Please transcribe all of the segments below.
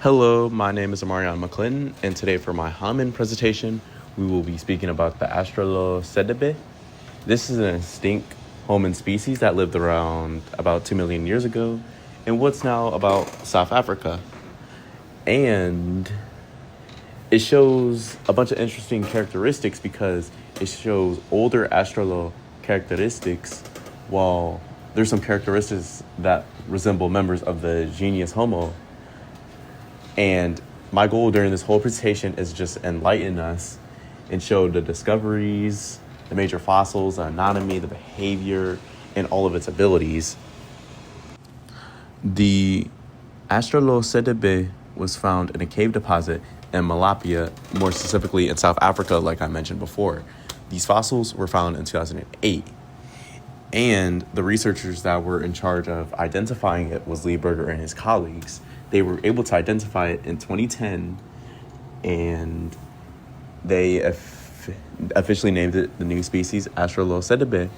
Hello, my name is Amarion McClinton, and today for my Hominin Presentation, we will be speaking about the Australocetidae. This is an extinct hominin species that lived around about 2 million years ago in what's now about South Africa. And it shows a bunch of interesting characteristics because it shows older Australo characteristics, while there's some characteristics that resemble members of the genus Homo. And my goal during this whole presentation is just enlighten us and show the discoveries, the major fossils, the anatomy, the behavior, and all of its abilities. The Australocetidae was found in a cave deposit in Malapia, more specifically in South Africa, like I mentioned before. These fossils were found in 2008. And the researchers that were in charge of identifying it was Lee Berger and his colleagues. They were able to identify it in 2010, and they officially named it the new species Australocetidae,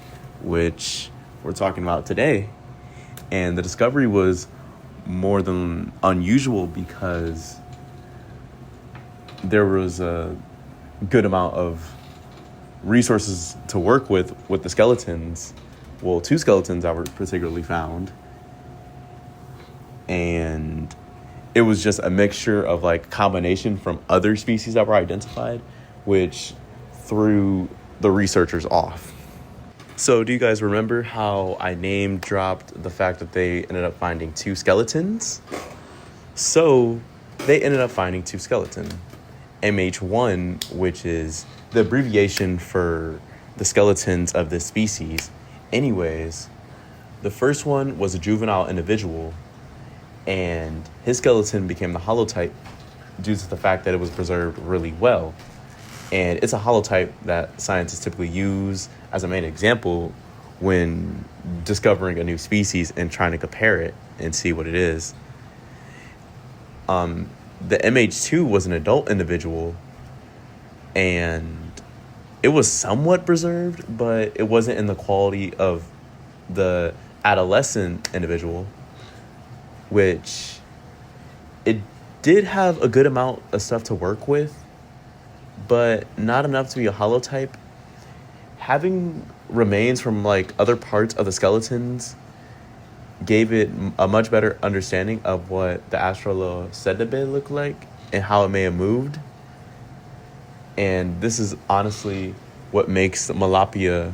which we're talking about today. And the discovery was more than unusual because there was a good amount of resources to work with the skeletons. Well, 2 skeletons that were particularly found. And it was just a mixture of combination from other species that were identified, which threw the researchers off. So do you guys remember how I name dropped the fact that they ended up finding 2 skeletons? So they ended up finding 2 skeletons. MH1, which is the abbreviation for the skeletons of this species. Anyways, the first one was a juvenile individual, and his skeleton became the holotype due to the fact that it was preserved really well. And it's a holotype that scientists typically use as a main example when discovering a new species and trying to compare it and see what it is. The MH2 was an adult individual, and it was somewhat preserved, but it wasn't in the quality of the adolescent individual, which it did have a good amount of stuff to work with, but not enough to be a holotype. Having remains from other parts of the skeletons gave it a much better understanding of what the Australocetidae looked like and how it may have moved. And this is honestly what makes Malapia,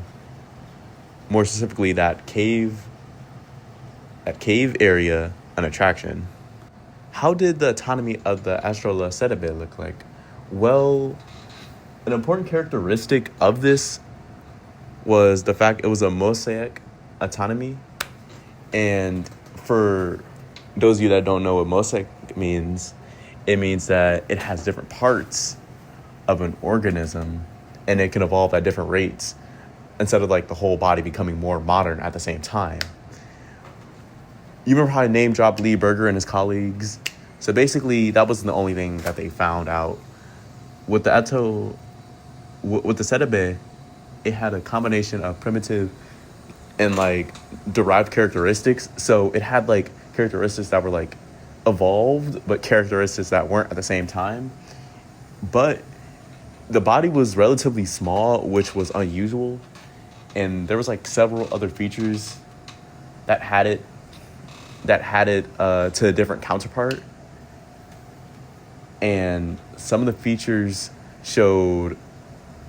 more specifically that cave area, an attraction. How did the autonomy of the Australocetidae look like? Well, an important characteristic of this was the fact it was a mosaic autonomy. And for those of you that don't know what mosaic means, it means that it has different parts of an organism and it can evolve at different rates instead of the whole body becoming more modern at the same time. You remember how I name dropped Lee Berger and his colleagues? So basically that wasn't the only thing that they found out. With the Cetidae, it had a combination of primitive and derived characteristics. So it had characteristics that were evolved, but characteristics that weren't at the same time. But the body was relatively small, which was unusual, and there was several other features that had it to a different counterpart. And some of the features showed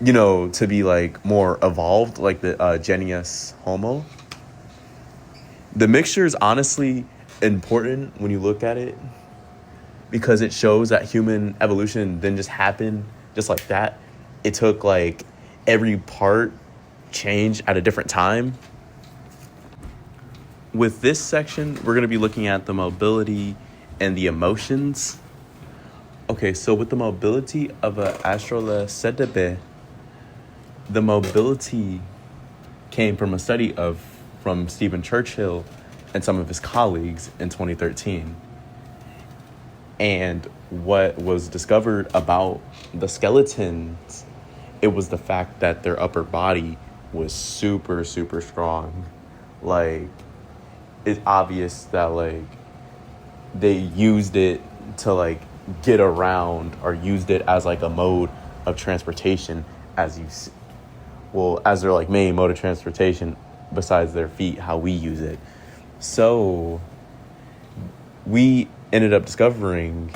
to be more evolved, like the genus Homo. The mixture is honestly important when you look at it because it shows that human evolution didn't just happen just like that. It took every part changed at a different time. With this section, we're going to be looking at the mobility and the emotions. Okay, so with the mobility of an Australocetidae, the mobility came from a study from Stephen Churchill and some of his colleagues in 2013. And what was discovered about the skeletons, it was the fact that their upper body was super, super strong. It's obvious that they used it to like get around or used it as like a mode of transportation as their like main mode of transportation besides their feet, how we use it. So we ended up discovering,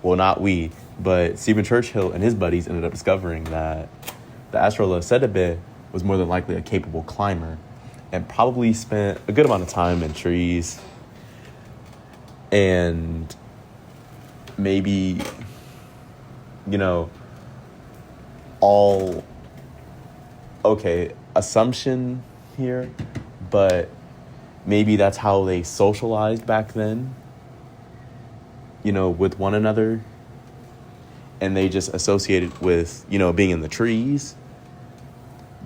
well, not we, but Stephen Churchill and his buddies ended up discovering that the Australopithecus was more than likely a capable climber and probably spent a good amount of time in trees and maybe, assumption here, but maybe that's how they socialized back then, with one another, and they just associated with, being in the trees.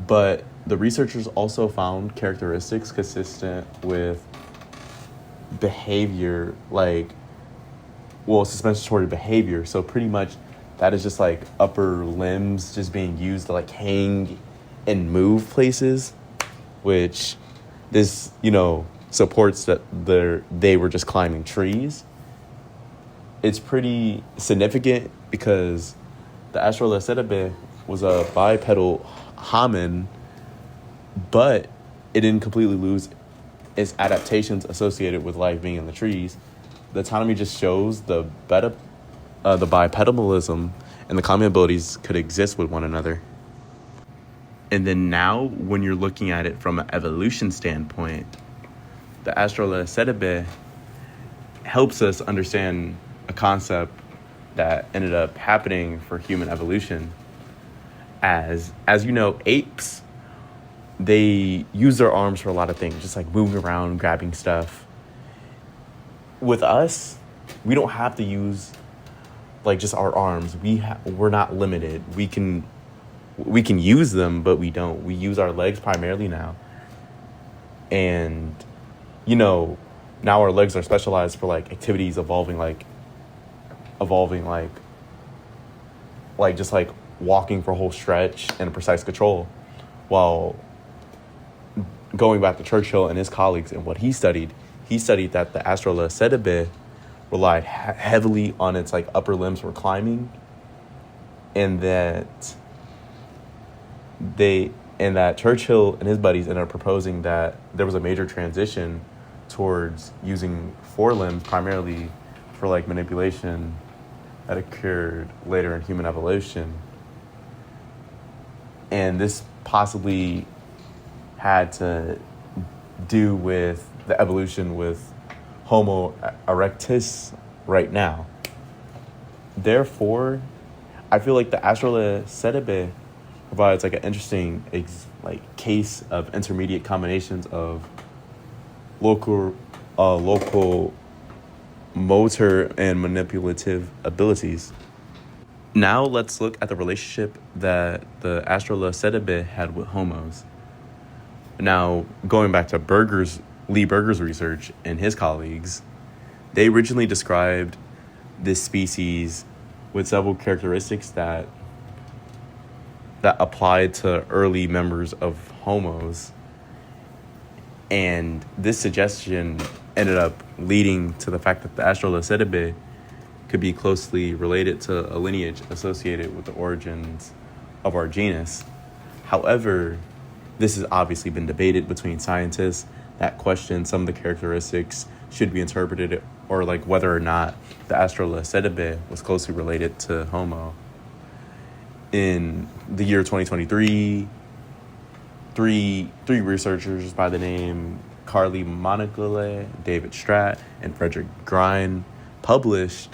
But the researchers also found characteristics consistent with behavior, suspensory behavior. So pretty much that is just like upper limbs just being used to like hang and move places, which this, supports that they were just climbing trees. It's pretty significant because the Australopithecus was a bipedal hominin, but it didn't completely lose its adaptations associated with life being in the trees. The autonomy just shows the bipedalism and the common abilities could exist with one another. And then now, when you're looking at it from an evolution standpoint, the Australopithecus helps us understand a concept that ended up happening for human evolution. As apes, they use their arms for a lot of things, just like moving around, grabbing stuff. With us, we don't have to use like just our arms. We're not limited. We can use them, but we don't. We use our legs primarily now. And, now our legs are specialized for like activities evolving just like walking for a whole stretch and precise control. While going back to Churchill and his colleagues and what he studied that the Australopithecus relied heavily on its like upper limbs for climbing, and that Churchill and his buddies ended up proposing that there was a major transition towards using forelimbs primarily for like manipulation that occurred later in human evolution. And this possibly had to do with the evolution with Homo erectus right now. Therefore, I feel like the Australopithecus provides like an interesting case of intermediate combinations of local motor and manipulative abilities. Now let's look at the relationship that the Australopithecus had with homos. Now, going back to Lee Berger's research and his colleagues, they originally described this species with several characteristics that applied to early members of homos. And this suggestion ended up leading to the fact that the Australopithecus could be closely related to a lineage associated with the origins of our genus. However, this has obviously been debated between scientists that question some of the characteristics should be interpreted, or like whether or not the Australopithecus was closely related to Homo. In the year 2023, three researchers by the name Carly Monagale, David Stratt, and Frederick Grein published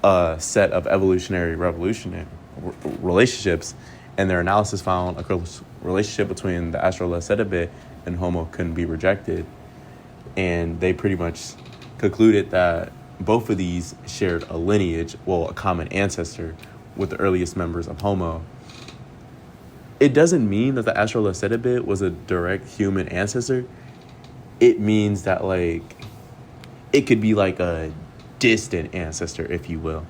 a set of evolutionary relationships, and their analysis found a close relationship between the Australopithecus and Homo couldn't be rejected. And they pretty much concluded that both of these shared a lineage, a common ancestor with the earliest members of Homo. It doesn't mean that the Australopithecus was a direct human ancestor. It means that it could be like a distant ancestor, if you will.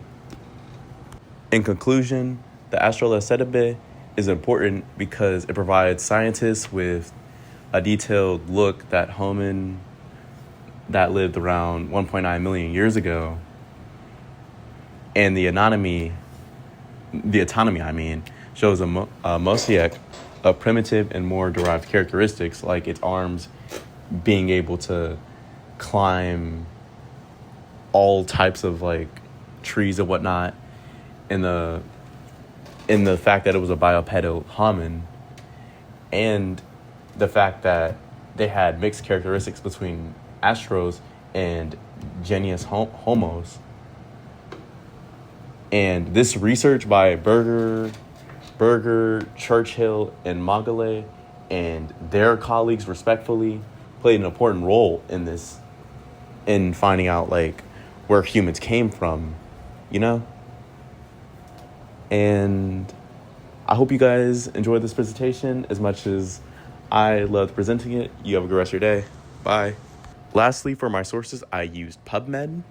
In conclusion, the Australopithecus is important because it provides scientists with a detailed look that hominin that lived around 1.9 million years ago, and the autonomy, shows a mosaic of primitive and more derived characteristics, like its arms being able to climb all types of like trees and whatnot, in the fact that it was a bipedal hominin, and the fact that they had mixed characteristics between Astros and genus Homos. And this research by Berger, Churchill, and Mogale, and their colleagues respectfully, played an important role in this, in finding out like where humans came from, you know? And I hope you guys enjoyed this presentation as much as I loved presenting it. You have a good rest of your day. Bye. Lastly, for my sources, I used PubMed.